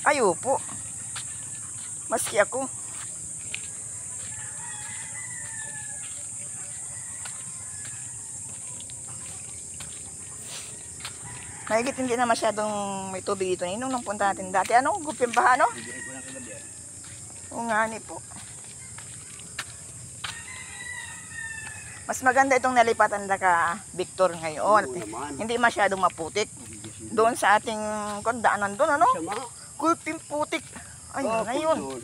Ay, opo. Maski ako. Mahigit hindi na masyadong may tubig dito. Nung punta natin dati. Anong guping baha, no? Oo nga ni po. Mas maganda itong nalipatan na ka, Victor, ngayon. Hindi masyadong maputik. Doon sa ating daanan doon, ano? Gulping putik. Ay, ngayon.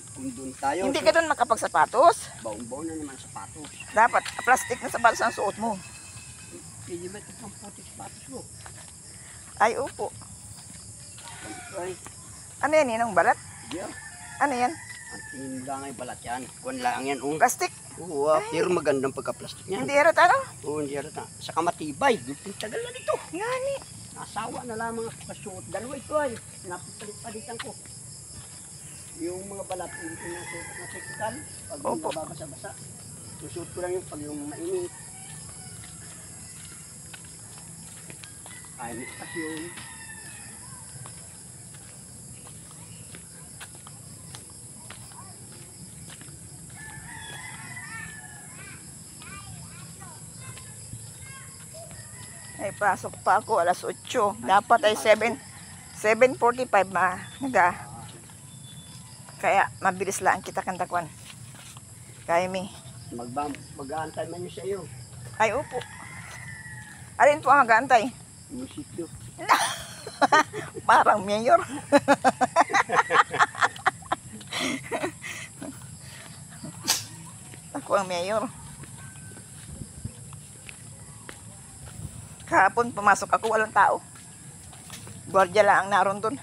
Hindi ka doon makapagsapatos. Baon-baon na naman sapatos. Dapat, plastic na sapatos ang suot mo. Pwede ba itong putik sapatos mo? Ay, opo. Ay, Ano yan, yun ang balat? yeah. Ano yan? Ang tingin lang ay balat yan. Kuwan lang yan. Plastic? Oo, pero magandang pagka-plastic niyan. Hindi harat ano? Oo, hindi harata. Saka matibay. Gulping tagal na nito. Ngani. Nasawa na lamang ako kasuot. Dalawa ito ay. Napapalit-palitan ko. Yung mga balat, hindi ko nasuot na teknikal. Pag yung Opo. nababasa-basa. Susuot ko lang yung pag yung mainit. Ay, kasi yung Ay, pasok pa ako alas 8. Dapat ay 7:45 naga. Kaya mabilis lang kita kantakwan. Kaya mi. mag-aantay man yun sa iyo. Ay, opo. Alin po ang hagantay? Munisipyo. Parang mayor. Ako ang mayor. Kahapon pumasok ako, walang tao. Gwardiya lang ang naroon doon.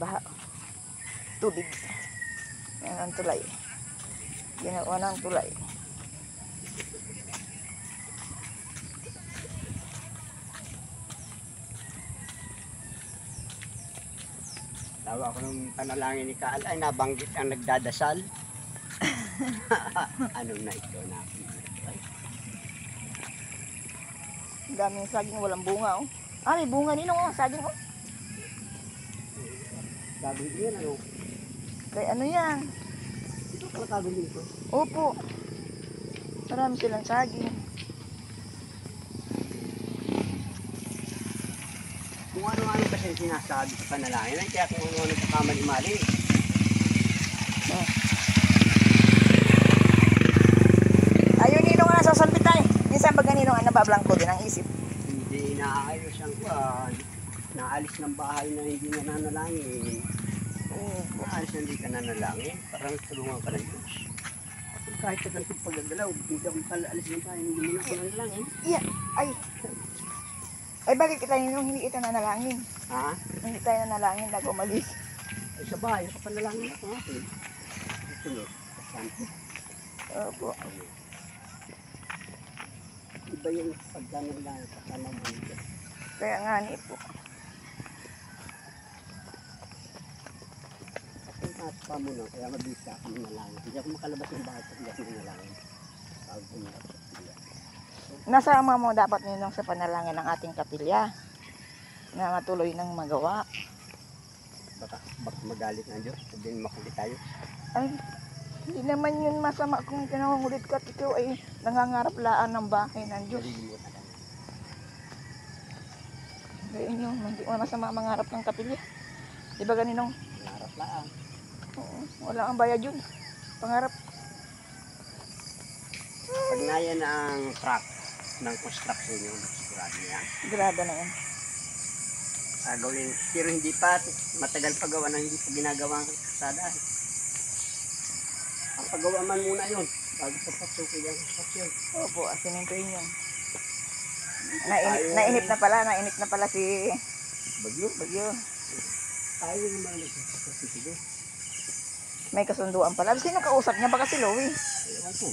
Baha. Tubig. Yan ang tulay. Ginawa ng tulay. Tawa ko ng panalangin ni Kaal ay nabanggit ang nagdadasal. Ano na ito na? Ang daming saging, walang bunga, oh. Ah, may bunga ninong, oh, saging, oh. Sabi yan, ano? Kaya ano yan? Ito pala kagawin ito. Opo. Marami silang saging. Kung ano-ano kasi sinasabi sa panalangin, ay kaya kung ano-ano sa kamali-mali. Oh. Ayun, ninong nga nasasalpit tayo. Minsan pag ninong nga nabablangko din ang isip. Hindi naayos ang kuwan. Naalis ng bahay na hindi nananalangin. Naalis na hindi ka nanalangin. Parang tulungan ka ng Diyos. Kahit sa ganitong paggagalaw, hindi ka makaalis ng bahay, hindi mo na ako nanalangin. Yeah. Ay. Ay, bakit kita ninong hindi kita nanalangin? Ha? Hindi tayo nanalangin na umalis. Ay, sa bahay, nakapanalangin ako natin. Ito, santo. Opo. Iba yung pagdanalangin sa kanamang Diyos. Kaya nga ni po. Ang taas pa mo na, kaya mabilis ka ako nanalangin. Hindi ako makalabas ng bahay pag hindi ako nanalangin. Tawag ko niya sa kapilya. Nasama mo dapat ninong sa panalangin ng ating kapilya na matuloy ng magawa. Baka magalit ng Diyos, sabihin makulit tayo. Ay, hindi naman yun masama kung kinangungulit ka at ikaw ay nangangarap laan ng bahay ng Diyos. Nalilimutan ka na. Kaya inyo, hindi mo masama mangarap ng kapilya. Di ba ganinong? Narap lang. Oo, wala ang bayad yun. Pangarap. Pag nayan ang truck ng construction yun, sigurado niya. Grada na yan. Gawin, pero hindi pa, matagal pa gawa na hindi pa ginagawa ang kasada. Ang paggawa man muna yun, bago papasukin ang construction. Opo, asinintuin yun. Nainip na pala si Bagyo, Bagyo. tayo naman nagpapasukin. May kasunduan pala. Sino kausap niya? Baka si Louie. Ewan ko.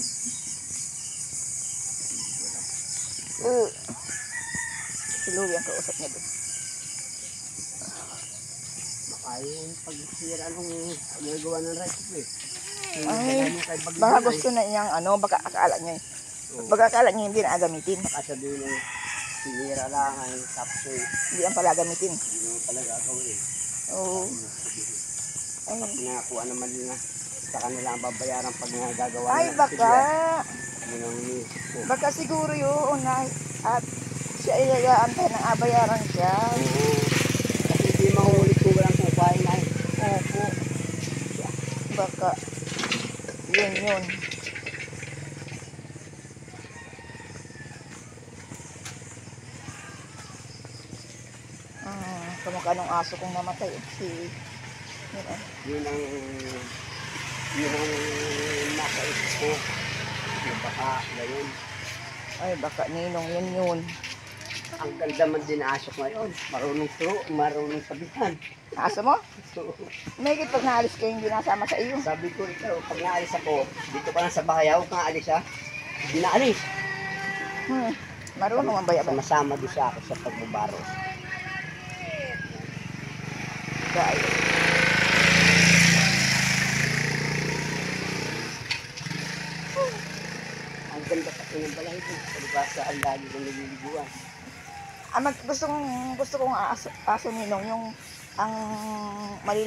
Si Louie ang kausap niya doon. Baka yung pagsira nung nagawa ng right way. Ay, baka gusto na niyang baka akala niya. Baka akala niya hindi na agamitin. Baka sabihin ng Sinira lang ay tapos Hindi ang pala gamitin. hindi naman pala gagawin. Oo. Ay, Pinakuha naman nila sa kanila ang babayaran pag nagagawa ay nila. baka. Yun ang inisip ko. Baka siguro yun na at siya ay nag-aantay ng abayaran siya. Oo. Kasi hindi mahulit kung walang kukain ay. Opo. Baka. Yun. Kamukha nung aso kong namatay. Yun, Yun ang nasa isip ko. Yung baka ngayon. ay, baka ninong yun. Ang ganda man din na aso ko ngayon. Marunong sabihan. Aso mo? So, May pag naalis kayo hindi nasama sa iyo. sabi ko ikaw, pag naalis ako, dito ka lang sa bahay, huwag kang aalis ha. Hindi naalis. Marunong ang bayabay. Masama doon sa ako sa pagbabaro. Dahil. Ang ganda kasi ng balay ko. Palibasa ang lagi kong nililiguan. Gusto kong aso ninong yung ang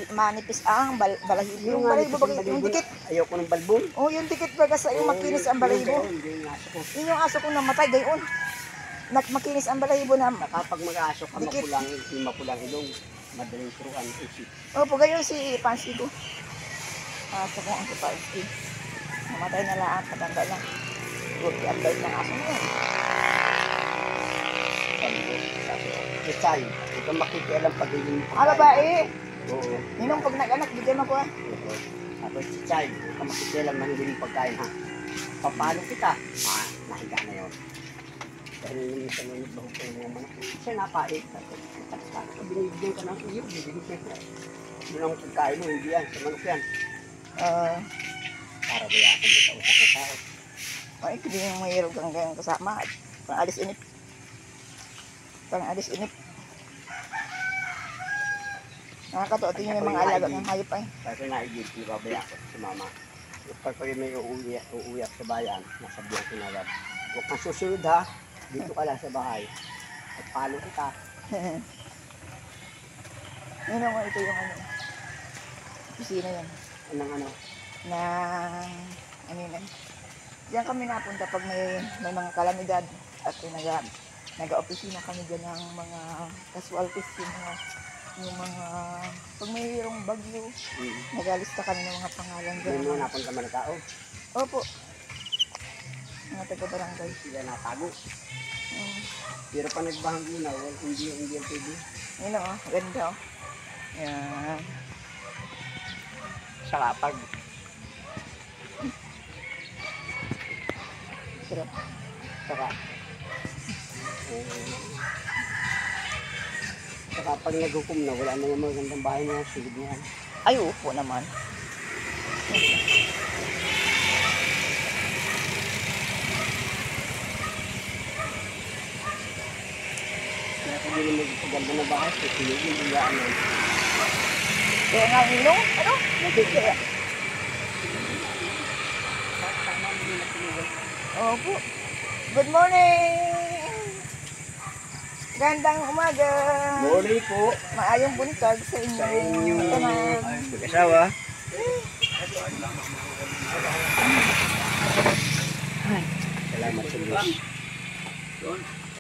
manipis ang balahibo. Yung balahibo ba yung dikit? Ayoko ng balbon. Oh, yung dikit baga sa yung makinis ang balahibo. Hindi yung aso ko. Yun yung aso kong namatay gayon. Makinis ang balahibo na. Kapag mag-aso ka, Dikit. mapulang ilong. Madaling turuan isip. Opo, gayon si Pansy ko. Aso kong ang si Pansy. Namatay na lang, patanda na. Good, ang bait ng aso mo. Sabi ko, Chay, huwag kang makikialam pag hindi mo Babae. Oo. Ninong pag nag-anak, bigyan mo ko. Oo. Tapos si Chay, huwag kang makikialam na hindi mo pagkain ha. Papalo kita. Nahiga na yun. Dahil minsan may nagbahog ko ng mga manok. Siya napait. Binibigyan ka ng iyo. Binibigyan ka. Yun ang pagkain mo, hindi yan. Sa manok yan. Para bayakan mo sa utak ng tao. Ay, hindi yung mayroon kang ganyan kasama. Pang-alis inip. Nakakatawa, tingin yung mga alaga ng hayop ay. Kasi naigib, ibabaya ko si mama. Pag may uuwi sa bayan, nasabihan ko na agad. Huwag kang susunod ha. Dito ka lang sa bahay. At palo kita. Yun naman, ito yung ano. Opisina yan. Anong ano? Na, ano yun. Diyan kami napunta pag may mga kalamidad. At nag-opisina kami dyan ng mga casualties. Yung mga, pag mayroong bagyo, nagalista kami ng mga pangalan dyan. May mga napunta man na tao. Opo. Mga taga-barangay. Sila natago. Pero pa nagbahang ginaw, hindi ang pwede. Yun o, ganda o. Yan. Sa kapag. Sarap. Saka. Saka pag naghukom na, wala na yung magandang bahay na silid niyan. Ay, upo naman. Kaya kung hindi naman maganda na bahay, silid yung biyaan na. Kaya nga ilong, ano? Kaya. Opo. Good morning! Gandang umaga! Morning po. Maayong buntag sa inyo. Sa inyo. Ito na. Mag-asawa. Salamat sa Diyos.